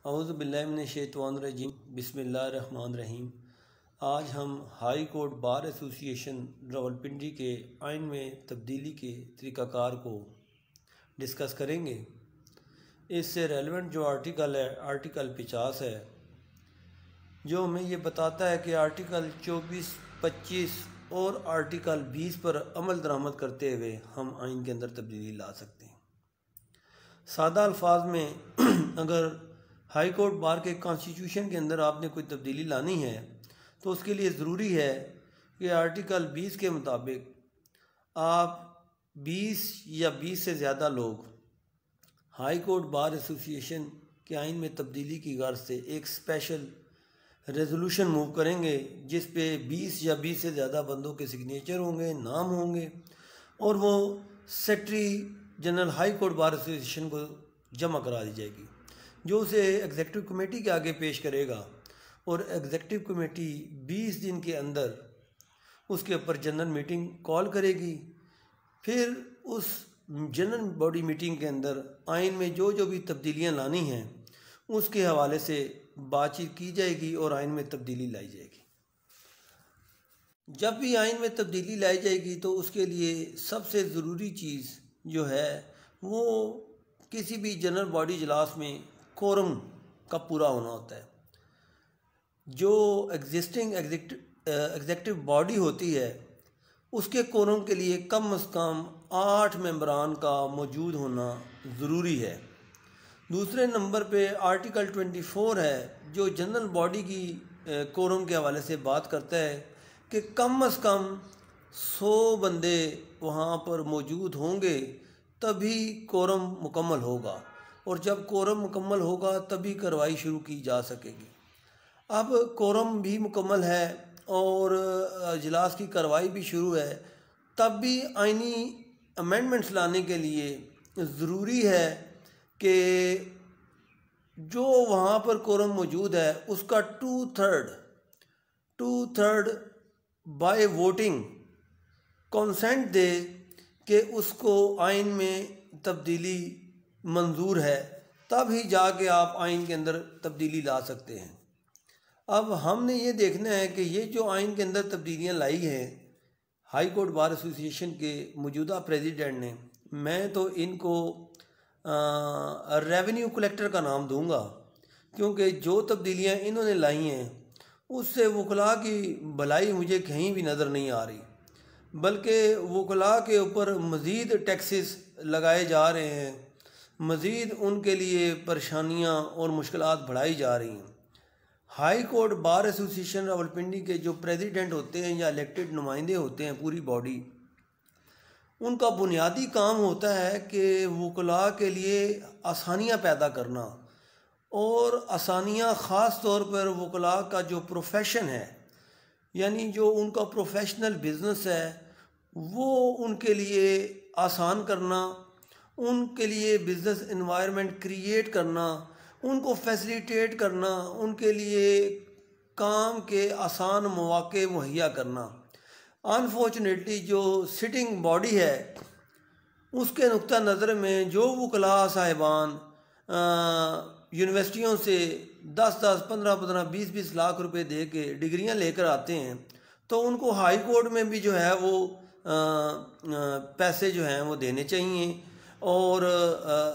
औज़ु बिल्लाहि मिनश्शैतानिर्रजीम बिस्मिल्लाहिर्रहमानिर्रहीम। आज हम high court bar association Rawalpindi के आइन में तब्दीली के तरीक़ाकार को डिस्कस करेंगे। इससे रेलेवेंट जो आर्टिकल है आर्टिकल 50 है, जो हमें ये बताता है कि आर्टिकल 24, 25 और आर्टिकल 20 पर अमल दरामद करते हुए हम आइन के अंदर तब्दीली ला सकते हैं। सादा अल्फाज में अगर हाई कोर्ट बार के कॉन्स्टिट्यूशन के अंदर आपने कोई तब्दीली लानी है तो उसके लिए ज़रूरी है कि आर्टिकल 20 के मुताबिक आप 20 या 20 से ज़्यादा लोग हाई कोर्ट बार एसोसिएशन के आइन में तब्दीली की गर्ज से एक स्पेशल रेजोल्यूशन मूव करेंगे जिस पे 20 या 20 से ज़्यादा बंदों के सिग्नेचर होंगे, नाम होंगे, और वो secretary general high court bar association को जमा करा दी जाएगी, जो उसे एग्जीक्यूटिव कमेटी के आगे पेश करेगा और एग्जीक्यूटिव कमेटी 20 दिन के अंदर उसके ऊपर जनरल मीटिंग कॉल करेगी। फिर उस जनरल बॉडी मीटिंग के अंदर आइन में जो भी तब्दीलियां लानी हैं उसके हवाले से बातचीत की जाएगी और आइन में तब्दीली लाई जाएगी। जब भी आइन में तब्दीली लाई जाएगी तो उसके लिए सबसे ज़रूरी चीज़ जो है वो किसी भी जनरल बॉडी इजलास में कोरम का पूरा होना होता है। जो एग्जिस्टिंग एग्जीक्यूटिव बॉडी होती है उसके कोरम के लिए कम अज़ कम 8 मेंबरान का मौजूद होना ज़रूरी है। दूसरे नंबर पे आर्टिकल 24 है जो जनरल बॉडी की कोरम के हवाले से बात करता है कि कम अज़ कम 100 बंदे वहाँ पर मौजूद होंगे तभी कोरम मुकम्मल होगा, और जब कोरम मुकम्मल होगा तभी कार्रवाई शुरू की जा सकेगी। अब कोरम भी मुकम्मल है और इजलास की कार्रवाई भी शुरू है, तब भी आइनी अमेंडमेंट्स लाने के लिए ज़रूरी है कि जो वहाँ पर कोरम मौजूद है उसका 2/3 बाय वोटिंग कंसेंट दे कि उसको आइन में तब्दीली मंजूर है, तब ही जाके आप आइन के अंदर तब्दीली ला सकते हैं। अब हमने ये देखना है कि ये जो आइन के अंदर तब्दीलियाँ लाई हैं हाई कोर्ट बार एसोसिएशन के मौजूदा प्रेसिडेंट ने, मैं तो इनको रेवेन्यू कलेक्टर का नाम दूंगा, क्योंकि जो तब्दीलियाँ इन्होंने लाई हैं उससे वकला की भलाई मुझे कहीं भी नज़र नहीं आ रही, बल्कि वकला के ऊपर मज़ीद टैक्सेस लगाए जा रहे हैं, मज़ीद उनके लिए परेशानियां और मुश्किलात बढ़ाई जा रही हैं। High court bar association Rawalpindi के जो प्रेसिडेंट होते हैं या इलेक्टेड नुमाइंदे होते हैं पूरी बॉडी, उनका बुनियादी काम होता है कि वकला के लिए आसानियां पैदा करना, और आसानियां ख़ास तौर पर वकला का जो प्रोफेशन है यानी जो उनका प्रोफेशनल बिजनेस है वो उनके लिए आसान करना, उनके लिए बिज़नेस एनवायरनमेंट क्रिएट करना, उनको फैसिलिटेट करना, उनके लिए काम के आसान मौके मुहैया करना। अनफॉर्चुनेटली जो सिटिंग बॉडी है उसके नुक्ता नज़र में जो वकला साहिबान यूनिवर्सिटियों से 10-10, 15-15, 20-20 लाख रुपए दे के डिग्रियाँ लेकर आते हैं, तो उनको हाई कोर्ट में भी जो है वो पैसे जो हैं वो देने चाहिए और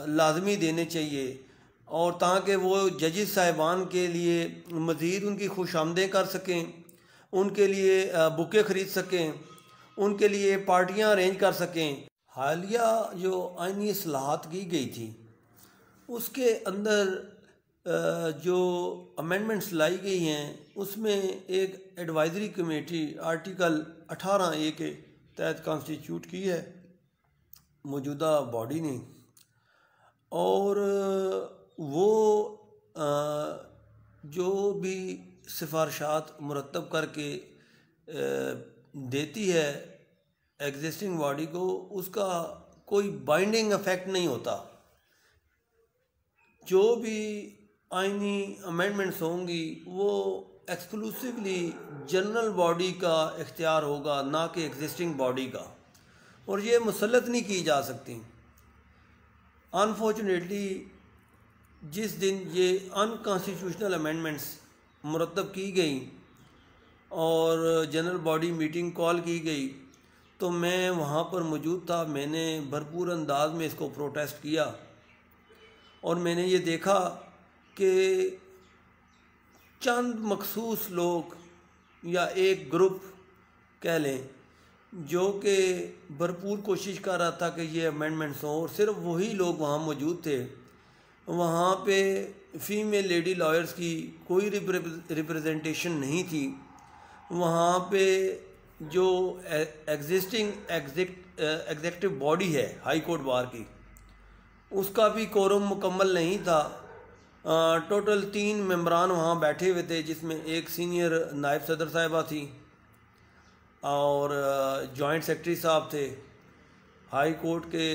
लाजमी देने चाहिए, और ताकि वो जजिस साहिबान के लिए मज़ीद उनकी खुशामदें कर सकें, उनके लिए बुकें ख़रीद सकें, उनके लिए पार्टियां अरेंज कर सकें। हालिया जो आइनी इस्लाहात की गई थी उसके अंदर जो अमेंडमेंट्स लाई गई हैं उसमें एक एडवाइज़री कमेटी आर्टिकल 18A के तहत कॉन्स्टिट्यूट की है मौजूदा बॉडी ने, और वो जो भी सिफारशात मुरतब करके देती है एग्जिस्टिंग बॉडी को, उसका कोई बाइंडिंग इफेक्ट नहीं होता। जो भी आइनी अमेंडमेंट्स होंगी वो एक्सक्लूसिवली जनरल बॉडी का इख्तियार होगा, ना कि एग्जिस्टिंग बॉडी का, और ये मुसल्लत नहीं की जा सकती। अनफॉर्चुनेटली जिस दिन ये अनकॉन्स्टिट्यूशनल अमेंडमेंट्स मुरतब की गई और जनरल बॉडी मीटिंग कॉल की गई तो मैं वहाँ पर मौजूद था। मैंने भरपूर अंदाज में इसको प्रोटेस्ट किया और मैंने ये देखा कि चंद मखसूस लोग या एक ग्रुप कह लें जो कि भरपूर कोशिश कर रहा था कि ये अमेंडमेंट्स हों, और सिर्फ वही लोग वहाँ मौजूद थे। वहाँ पे फीमेल लेडी लॉयर्स की कोई रिप्रेजेंटेशन नहीं थी। वहाँ पे जो एग्जिस्टिंग एग्जेक्टिव बॉडी है हाई कोर्ट बार की, उसका भी कोरम मुकम्मल नहीं था। टोटल 3 मेंबरान वहाँ बैठे हुए थे, जिसमें एक सीनियर नायब सदर साहिबा थी और जॉइंट सेक्रेटरी साहब थे, हाई कोर्ट के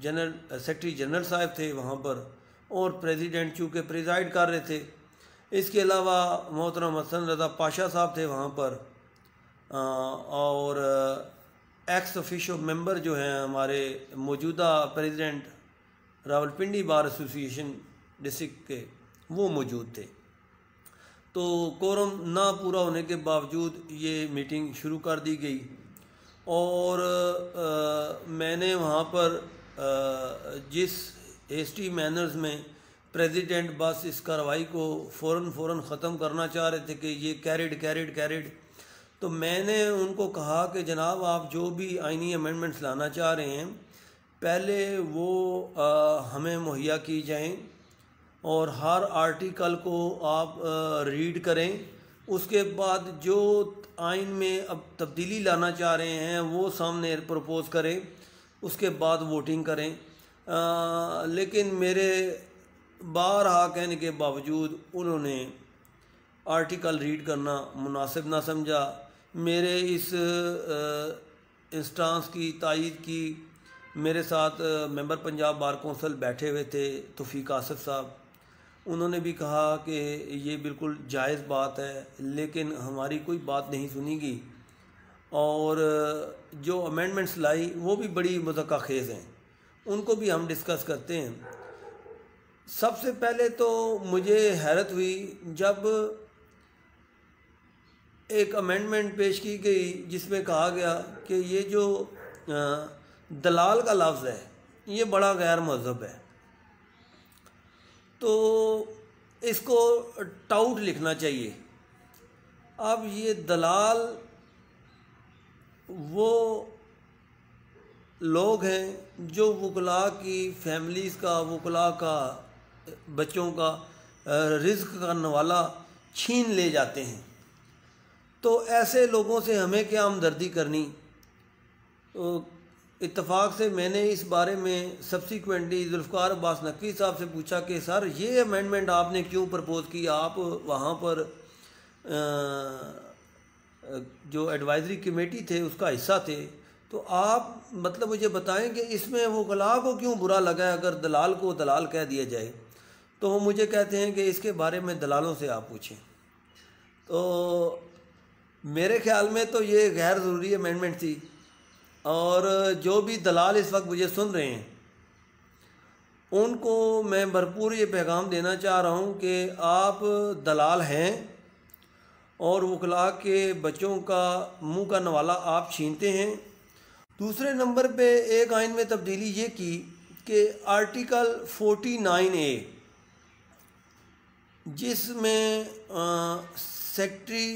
जनरल सेक्रेटरी जनरल साहब थे वहाँ पर, और प्रेसिडेंट चूँकि प्रिजाइड कर रहे थे। इसके अलावा मोहतरम हसन रज़ा पाशा साहब थे वहाँ पर, और एक्स ऑफिशियो मेंबर जो हैं हमारे मौजूदा president Rawalpindi bar association district के, वो मौजूद थे। तो कोरम ना पूरा होने के बावजूद ये मीटिंग शुरू कर दी गई और मैंने वहाँ पर जिस हेस्टी मैनर्स में प्रेसिडेंट बस इस कार्रवाई को फ़ौरन ख़त्म करना चाह रहे थे कि ये कैरिड, तो मैंने उनको कहा कि जनाब आप जो भी आइनी अमेंडमेंट्स लाना चाह रहे हैं पहले वो हमें मुहैया की जाएं और हर आर्टिकल को आप रीड करें। उसके बाद जो आइन में अब तब्दीली लाना चाह रहे हैं वो सामने प्रपोज़ करें, उसके बाद वोटिंग करें। लेकिन मेरे बारहा कहने के बावजूद उन्होंने आर्टिकल रीड करना मुनासिब ना समझा। मेरे इस इंस्टांस की तायीद की मेरे साथ मेंबर पंजाब बार कौंसिल बैठे हुए थे तौफीक आसिफ साहब। उन्होंने भी कहा कि ये बिल्कुल जायज़ बात है, लेकिन हमारी कोई बात नहीं सुनीगी, और जो अमेंडमेंट्स लाई वो भी बड़ी मुज़क्क़ाखेज़ हैं, उनको भी हम डिस्कस करते हैं। सबसे पहले तो मुझे हैरत हुई जब एक अमेंडमेंट पेश की गई जिसमें कहा गया कि ये जो दलाल का लफ्ज़ है ये बड़ा गैर महज़ब है, तो इसको टाउट लिखना चाहिए। अब ये दलाल वो लोग हैं जो वकला की फैमिलीज़ का, वकला का बच्चों का रिज़्क़ का नवाला छीन ले जाते हैं। तो ऐसे लोगों से हमें क्या हमदर्दी करनी। तो इत्तफाक से मैंने इस बारे में सब्सिक्वेंटली जुल्फ़िकार अब्बास नकवी साहब से पूछा कि सर ये अमेंडमेंट आपने क्यों प्रपोज़ की, आप वहाँ पर जो एडवाइज़री कमेटी थे उसका हिस्सा थे, तो आप मतलब मुझे बताएं कि इसमें वकला को क्यों बुरा लगा है अगर दलाल को दलाल कह दिया जाए। तो वो मुझे कहते हैं कि इसके बारे में दलालों से आप पूछें। तो मेरे ख्याल में तो ये गैर ज़रूरी अमेंडमेंट थी, और जो भी दलाल इस वक्त मुझे सुन रहे हैं उनको मैं भरपूर ये पैगाम देना चाह रहा हूँ कि आप दलाल हैं और वकला के बच्चों का मुंह का नवाला आप छीनते हैं। दूसरे नंबर पे एक आइन में तब्दीली ये की कि आर्टिकल 49A जिसमें सेक्रेटरी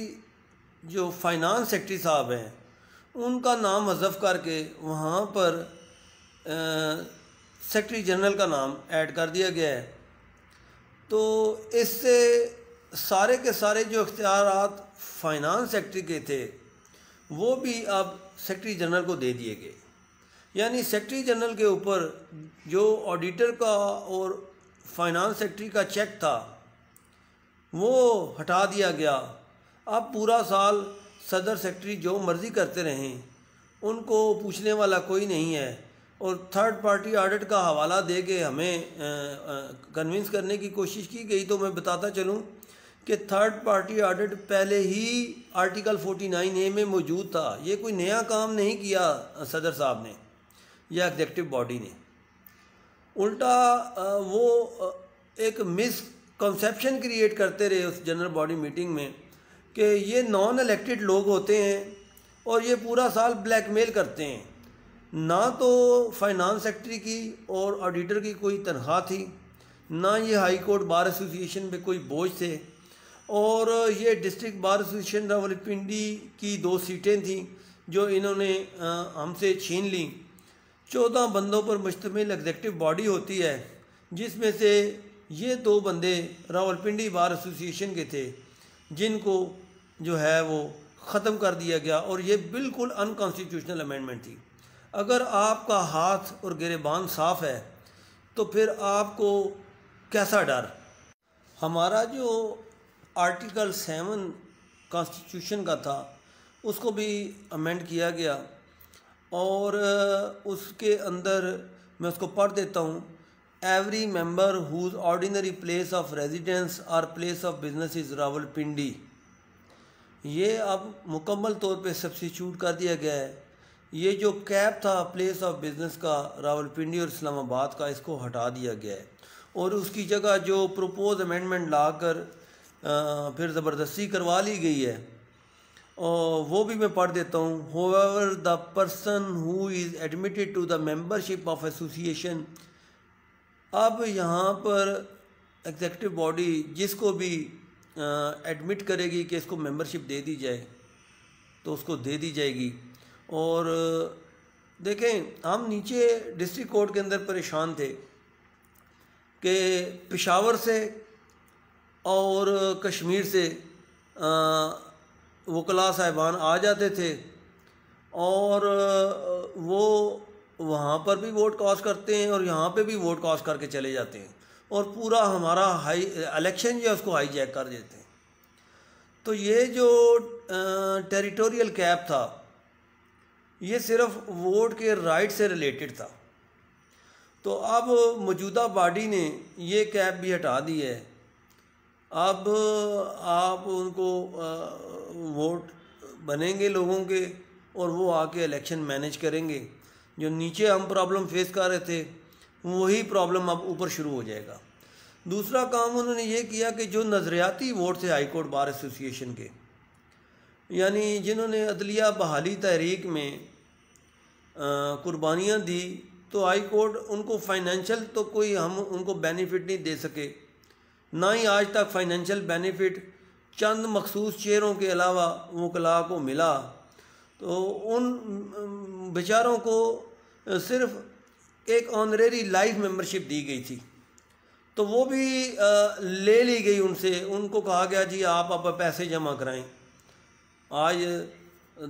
जो फाइनेंस सेक्रेटरी साहब हैं उनका नाम हज़फ करके वहाँ पर सेक्रेटरी जनरल का नाम ऐड कर दिया गया है। तो इससे सारे के सारे जो इख्तियारात फाइनेंस सेक्रेटरी के थे वो भी अब सेक्रेटरी जनरल को दे दिए गए। यानी सेक्रेटरी जनरल के ऊपर जो ऑडिटर का और फाइनेंस सेक्रेटरी का चेक था वो हटा दिया गया। अब पूरा साल सदर सेक्रेटरी जो मर्ज़ी करते रहें, उनको पूछने वाला कोई नहीं है, और थर्ड पार्टी ऑडिट का हवाला दे के हमें कन्विंस करने की कोशिश की गई। तो मैं बताता चलूँ कि थर्ड पार्टी ऑडिट पहले ही आर्टिकल 49A में मौजूद था। ये कोई नया काम नहीं किया सदर साहब ने या एग्जेक्टिव बॉडी ने। उल्टा वो एक मिसकंसेप्शन क्रिएट करते रहे उस जनरल बॉडी मीटिंग में कि ये नॉन इलेक्टेड लोग होते हैं और ये पूरा साल ब्लैकमेल करते हैं। ना तो फाइनेंस सेक्रेटरी की और ऑडिटर की कोई तनख्वाह थी, ना ये हाई कोर्ट बार एसोसिएशन पे कोई बोझ थे, और ये डिस्ट्रिक्ट बार एसोसिएशन रावलपिंडी की 2 सीटें थीं जो इन्होंने हमसे छीन ली। 14 बंदों पर मुश्तमिल एग्जेक्टिव बॉडी होती है, जिसमें से ये 2 बंदे रावलपिंडी बार एसोसिएशन के थे, जिनको जो है वो ख़त्म कर दिया गया। और ये बिल्कुल अनकॉन्स्टिट्यूशनल अमेंडमेंट थी। अगर आपका हाथ और गिरेबान साफ़ है तो फिर आपको कैसा डर। हमारा जो आर्टिकल 7 कॉन्स्टिट्यूशन का था उसको भी अमेंड किया गया, और उसके अंदर मैं उसको पढ़ देता हूँ। Every member whose ordinary place of residence or place of business is Rawalpindi. ये अब मुकम्मल तौर पे सब्स्टिट्यूट कर दिया गया है। ये जो कैप था प्लेस ऑफ बिजनेस का रावलपिंडी और इस्लामाबाद का, इसको हटा दिया गया है, और उसकी जगह जो प्रपोज अमेंडमेंट लाकर फिर ज़बरदस्ती करवा ली गई है, और वो भी मैं पढ़ देता हूँ। However the person who is admitted to the membership of association. अब यहाँ पर एग्जेक्टिव बॉडी जिसको भी एडमिट करेगी कि इसको मेंबरशिप दे दी जाए तो उसको दे दी जाएगी। और देखें, हम नीचे डिस्ट्रिक्ट कोर्ट के अंदर परेशान थे कि पेशावर से और कश्मीर से वकला साहिबान आ जाते थे, और वो वहाँ पर भी वोट कास्ट करते हैं और यहाँ पे भी वोट कास्ट करके चले जाते हैं, और पूरा हमारा इलेक्शन जो है उसको हाईजैक कर देते हैं। तो ये जो टेरिटोरियल कैप था ये सिर्फ वोट के राइट से रिलेटेड था। तो अब मौजूदा बॉडी ने ये कैप भी हटा दी है। अब आप उनको वोट बनेंगे लोगों के, और वो आके इलेक्शन मैनेज करेंगे। जो नीचे हम प्रॉब्लम फेस कर रहे थे वही प्रॉब्लम अब ऊपर शुरू हो जाएगा। दूसरा काम उन्होंने ये किया कि जो नज़रियाती वोट थे हाई कोर्ट बार एसोसिएशन के, यानी जिन्होंने अदलिया बहाली तहरीक में कुर्बानियाँ दी, तो हाई कोर्ट उनको फाइनेंशियल तो कोई हम उनको बेनिफिट नहीं दे सके, ना ही आज तक फाइनेंशियल बेनिफिट चंद मखसूस चेयरों के अलावा वकला को मिला। तो उन बेचारों को सिर्फ एक ऑनरेरी लाइफ मेंबरशिप दी गई थी, तो वो भी ले ली गई उनसे। उनको कहा गया जी आप अब पैसे जमा कराएं। आज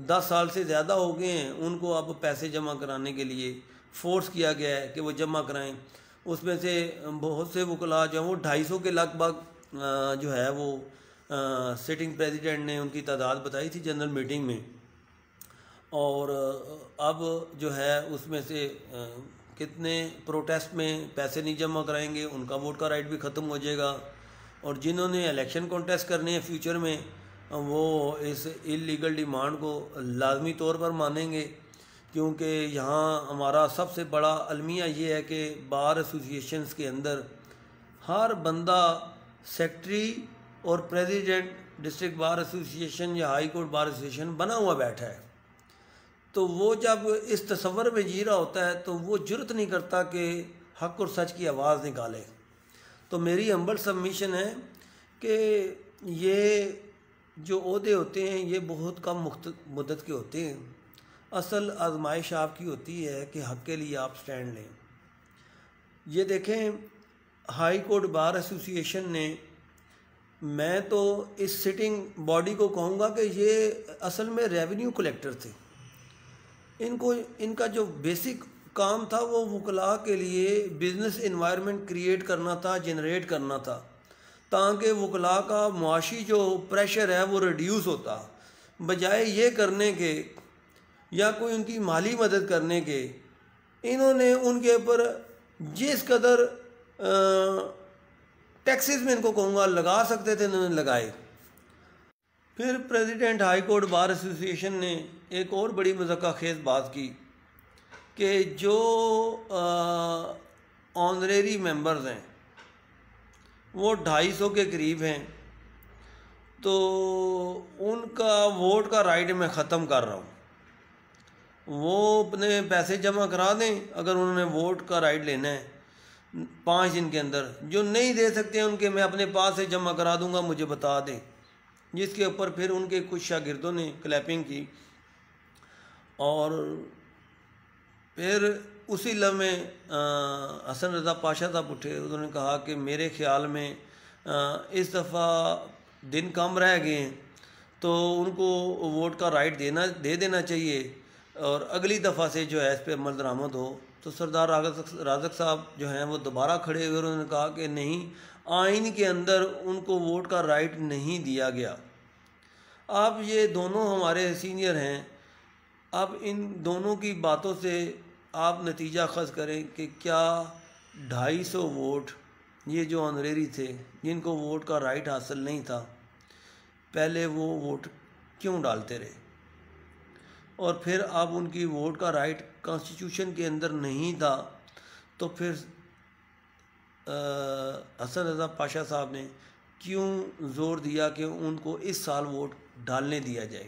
10 साल से ज़्यादा हो गए हैं, उनको अब पैसे जमा कराने के लिए फोर्स किया गया है कि वो जमा कराएं। उसमें से बहुत से वकला जो हैं वो 250 के लगभग जो है वो सिटिंग प्रेसिडेंट ने उनकी तादाद बताई थी जनरल मीटिंग में, और अब जो है उसमें से कितने प्रोटेस्ट में पैसे नहीं जमा कराएंगे उनका वोट का राइट भी ख़त्म हो जाएगा, और जिन्होंने इलेक्शन कॉन्टेस्ट करने हैं फ्यूचर में वो इस इलीगल डिमांड को लाजमी तौर पर मानेंगे, क्योंकि यहाँ हमारा सबसे बड़ा अलमिया ये है कि बार एसोसिएशंस के अंदर हर बंदा सेक्रेटरी और प्रेसिडेंट डिस्ट्रिक्ट बार एसोसिएशन या हाई कोर्ट बार एसोसिएशन बना हुआ बैठा है। तो वो जब इस तस्वर में जी रहा होता है तो वो जुर्रत नहीं करता कि हक और सच की आवाज़ निकाले। तो मेरी हम्बल सबमिशन है कि ये जो ओहदे होते हैं ये बहुत कम मुद्दत के होते हैं। असल आजमाइश आपकी होती है कि हक के लिए आप स्टैंड लें। ये देखें, हाई कोर्ट बार एसोसिएशन ने, मैं तो इस सिटिंग बॉडी को कहूँगा कि ये असल में रेवेन्यू कलेक्टर थे। इनको इनका जो बेसिक काम था वो वकला के लिए बिज़नेस इन्वायरमेंट क्रिएट करना था, जनरेट करना था, ताकि वकला का मुआशी जो प्रेशर है वो रिड्यूस होता। बजाय ये करने के या कोई उनकी माली मदद करने के, इन्होंने उनके ऊपर जिस कदर टैक्सेस में इनको कहूँगा लगा सकते थे इन्होंने लगाए। फिर president high court bar association ने एक और बड़ी मज़क्क़ाखेज़ बात की कि जो ऑनरेरी मेंबर्स हैं वो 250 के करीब हैं, तो उनका वोट का राइट मैं ख़त्म कर रहा हूँ। वो अपने पैसे जमा करा दें अगर उन्होंने वोट का राइट लेना है 5 दिन के अंदर। जो नहीं दे सकते हैं उनके मैं अपने पास से जमा करा दूंगा, मुझे बता दें। जिसके ऊपर फिर उनके कुछ शागिर्दों ने क्लैपिंग की और फिर उसी लम्हे हसन रज़ा पाशा साहब उठे। उन्होंने कहा कि मेरे ख्याल में इस दफ़ा दिन कम रह गए हैं तो उनको वोट का राइट दे देना चाहिए और अगली दफ़ा से जो है इस पर अमल दरामद हो। तो सरदार राज़क साहब जो हैं वो दोबारा खड़े हुए, उन्होंने कहा कि नहीं, आइन के अंदर उनको वोट का राइट नहीं दिया गया। अब ये दोनों हमारे सीनियर हैं, अब इन दोनों की बातों से आप नतीजा ख़ज़ करें कि क्या 250 वोट ये जो ऑनरेरी थे जिनको वोट का राइट हासिल नहीं था, पहले वो वोट क्यों डालते रहे, और फिर अब उनकी वोट का राइट कॉन्स्टिट्यूशन के अंदर नहीं था तो फिर हसन रज़ा पाशा साहब ने क्यों ज़ोर दिया कि उनको इस साल वोट डालने दिया जाए।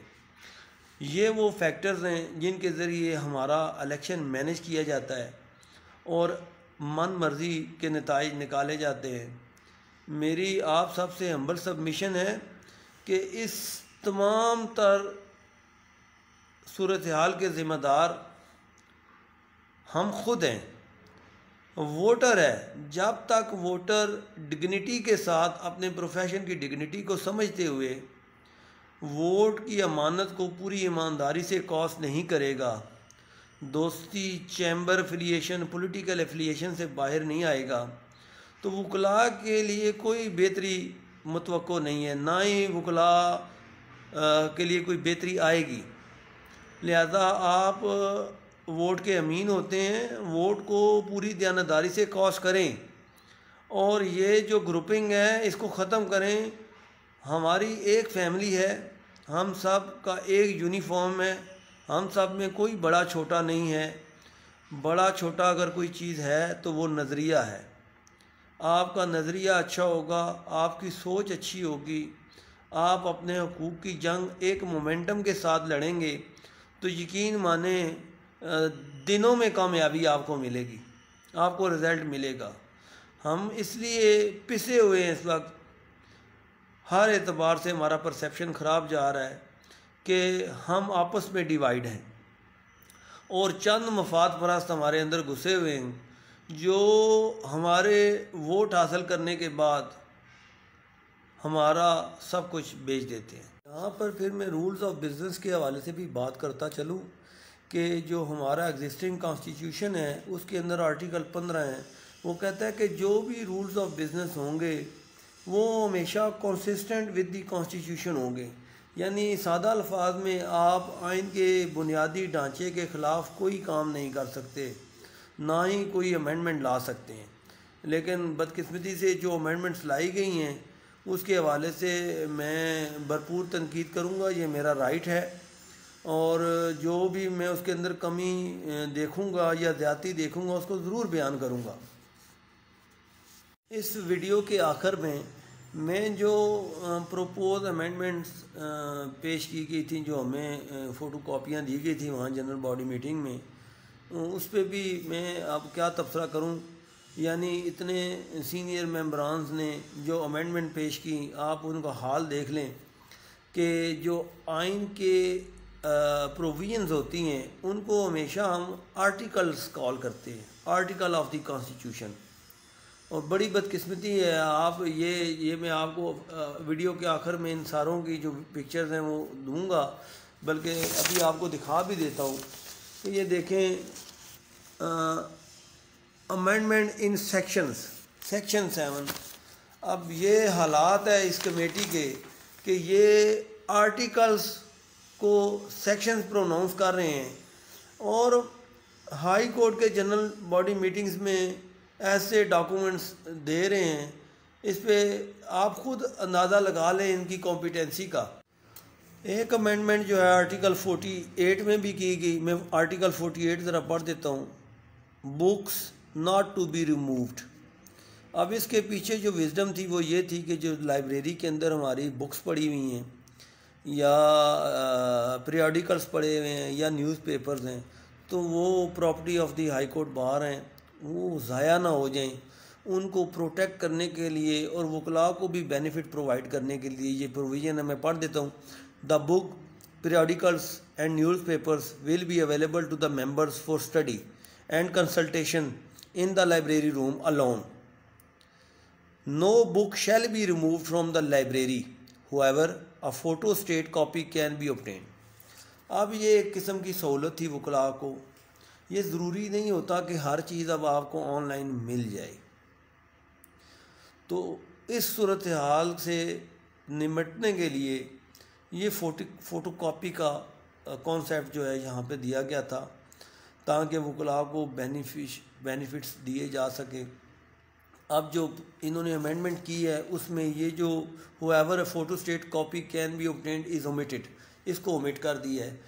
ये वो फैक्टर्स हैं जिनके ज़रिए हमारा इलेक्शन मैनेज किया जाता है और मन मर्ज़ी के नताइज निकाले जाते हैं। मेरी आप सबसे हम्बल सबमिशन है कि इस तमाम तर सूरत हाल के ज़िम्मेदार हम खुद हैं, वोटर है। जब तक वोटर डिग्निटी के साथ अपने प्रोफेशन की डिग्निटी को समझते हुए वोट की अमानत को पूरी ईमानदारी से कॉस नहीं करेगा, दोस्ती, चैम्बर एफिलिएशन, पॉलिटिकल एफिलिएशन से बाहर नहीं आएगा, तो वकला के लिए कोई बेहतरी मुतवक्को नहीं है, ना ही वकला के लिए कोई बेहतरी आएगी। लिहाजा आप वोट के अमीन होते हैं, वोट को पूरी दयानतदारी से कॉस करें और ये जो ग्रुपिंग है इसको ख़त्म करें। हमारी एक फैमिली है, हम सब का एक यूनिफॉर्म है, हम सब में कोई बड़ा छोटा नहीं है। बड़ा छोटा अगर कोई चीज़ है तो वो नज़रिया है। आपका नज़रिया अच्छा होगा, आपकी सोच अच्छी होगी, आप अपने हकूक़ की जंग एक मोमेंटम के साथ लड़ेंगे तो यकीन माने दिनों में कामयाबी आपको मिलेगी, आपको रिज़ल्ट मिलेगा। हम इसलिए पिसे हुए हैं इस वक्त, हर एतबार से हमारा परसेप्शन ख़राब जा रहा है कि हम आपस में डिवाइड हैं और चंद मफाद परस्त हमारे अंदर घुसे हुए हैं जो हमारे वोट हासिल करने के बाद हमारा सब कुछ बेच देते हैं। यहाँ पर फिर मैं रूल्स ऑफ बिज़नेस के हवाले से भी बात करता चलूँ कि जो हमारा एग्जिस्टिंग कॉन्स्टिट्यूशन है उसके अंदर आर्टिकल 15 है, वो कहता है कि जो भी रूल्स ऑफ बिज़नेस होंगे वो हमेशा कंसिस्टेंट विद द कॉन्स्टिट्यूशन होंगे। यानी सादा अल्फाज में आप आइन के बुनियादी ढांचे के ख़िलाफ़ कोई काम नहीं कर सकते, ना ही कोई अमेंडमेंट ला सकते हैं। लेकिन बदकिस्मती से जो अमेंडमेंट्स लाई गई हैं उसके हवाले से मैं भरपूर तनकीद करूँगा, ये मेरा राइट है, और जो भी मैं उसके अंदर कमी देखूँगा या ज़्यादती देखूँगा उसको ज़रूर बयान करूँगा। इस वीडियो के आखिर में मैं जो प्रोपोज अमेंडमेंट्स पेश की गई थी, जो हमें फ़ोटो कॉपियाँ दी गई थी वहाँ जनरल बॉडी मीटिंग में, उस पर भी मैं अब क्या तबसरा करूँ। यानी इतने सीनियर मेंबरान्स ने जो अमेंडमेंट पेश की, आप उनका हाल देख लें कि जो आइन के प्रोविजंस होती हैं उनको हमेशा हम आर्टिकल्स कॉल करते हैं, आर्टिकल ऑफ द कॉन्स्टिट्यूशन। और बड़ी बदकिस्मती है, आप ये मैं आपको वीडियो के आखिर में इन सारों की जो पिक्चर्स हैं वो दूंगा, बल्कि अभी आपको दिखा भी देता हूँ। तो ये देखें, अमेंडमेंट इन सेक्शन 7। अब ये हालात है इस कमेटी के कि ये आर्टिकल्स को सेक्शंस प्रोनाउंस कर रहे हैं और हाई कोर्ट के जनरल बॉडी मीटिंग्स में ऐसे डॉक्यूमेंट्स दे रहे हैं। इस पे आप खुद अंदाज़ा लगा लें इनकी कॉम्पिटेंसी का। एक अमेंडमेंट जो है आर्टिकल 48 में भी की गई, मैं आर्टिकल 48 ज़रा पढ़ देता हूँ। Books not to be removed. अब इसके पीछे जो विजडम थी वो ये थी कि जो लाइब्रेरी के अंदर हमारी बुक्स पड़ी हुई हैं या पीरियडिकल्स पड़े हुए हैं या न्यूज़पेपर्स हैं, तो वो property of the high court bar हैं, वो ज़ाया ना हो जाएं, उनको प्रोटेक्ट करने के लिए और वकला को भी बेनिफिट प्रोवाइड करने के लिए ये प्रोविज़न है। मैं पढ़ देता हूँ। The book, periodicals and newspapers will be available to the members for study and consultation in the library room alone. No book shall be removed from the library. However, a photostat copy can be obtained. अब ये एक किस्म की सहूलत थी वकला को। ये ज़रूरी नहीं होता कि हर चीज़ अब आपको ऑनलाइन मिल जाए। तो इस सूरत हाल से निमटने के लिए ये फ़ोटोकॉपी का कॉन्सेप्ट जो है यहाँ पे दिया गया था, ताकि वकला को बेनिफिट्स दिए जा सके। अब जो इन्होंने अमेंडमेंट की है उसमें ये जो however photostat copy can be obtained is omitted, इसको ओमिट कर दिया है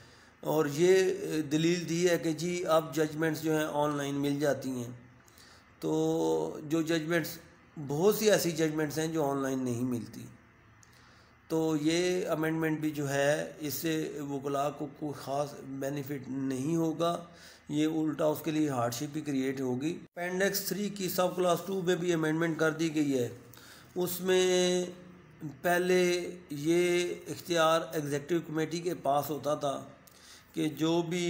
और ये दलील दी है कि जी अब जजमेंट्स जो हैं ऑनलाइन मिल जाती हैं। तो जो जजमेंट्स, बहुत सी ऐसी जजमेंट्स हैं जो ऑनलाइन नहीं मिलती। तो ये अमेंडमेंट भी जो है इससे वकला को कोई ख़ास बेनिफिट नहीं होगा, ये उल्टा उसके लिए हार्डशिप भी क्रिएट होगी। अपेंडिक्स 3 की सब क्लास 2 में भी अमेंडमेंट कर दी गई है। उसमें पहले ये इख्तियार एग्जेक्टिव कमेटी के पास होता था कि जो भी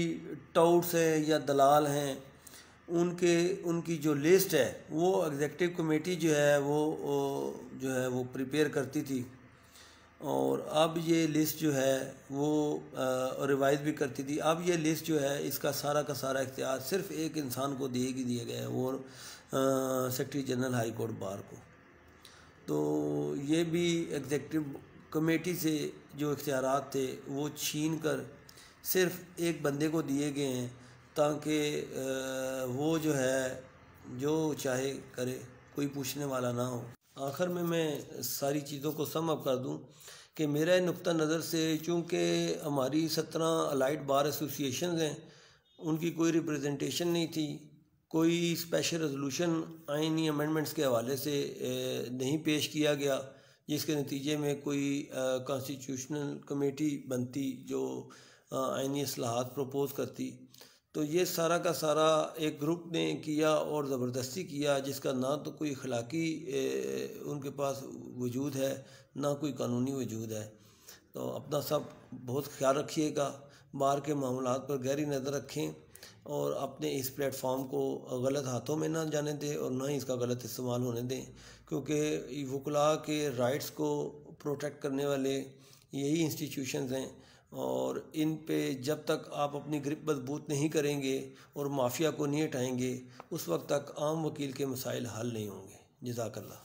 टाउट्स हैं या दलाल हैं उनकी जो लिस्ट है वो एग्जेक्टिव कमेटी जो है वो प्रिपेयर करती थी, और अब ये लिस्ट जो है वो रिवाइज भी करती थी। अब ये लिस्ट जो है इसका सारा का सारा इख्तियार सिर्फ एक इंसान को दिया गया है, वो सेक्रेटरी जनरल हाई कोर्ट बार को। तो ये भी एग्जेक्टिव कमेटी से जो इख्तियारात थे वो छीन कर सिर्फ एक बंदे को दिए गए हैं, ताकि वो जो है जो चाहे करे, कोई पूछने वाला ना हो। आखिर में मैं सारी चीज़ों को सम अप कर दूं कि मेरा नुक्ता नज़र से, चूँकि हमारी 17 अलाइड बार एसोसिएशन हैं, उनकी कोई रिप्रेजेंटेशन नहीं थी, कोई स्पेशल रेजोल्यूशन आईनी अमेंडमेंट्स के हवाले से नहीं पेश किया गया, जिसके नतीजे में कोई कॉन्स्टिट्यूशनल कमेटी बनती जो आईनी इस्लाहात प्रपोज करती। तो ये सारा का सारा एक ग्रुप ने किया और ज़बरदस्ती किया, जिसका ना तो कोई अखलाकी उनके पास वजूद है, ना कोई कानूनी वजूद है। तो अपना सब बहुत ख्याल रखिएगा, बार के मामलात पर गहरी नज़र रखें और अपने इस प्लेटफॉर्म को गलत हाथों में ना जाने दें और ना ही इसका गलत इस्तेमाल होने दें, क्योंकि वकला के राइट्स को प्रोटेक्ट करने वाले यही इंस्टीट्यूशंस हैं, और इन पे जब तक आप अपनी ग्रिप मजबूत नहीं करेंगे और माफिया को नहीं हटाएंगे, उस वक्त तक आम वकील के मसाइल हल नहीं होंगे। जज़ाकल्लाह।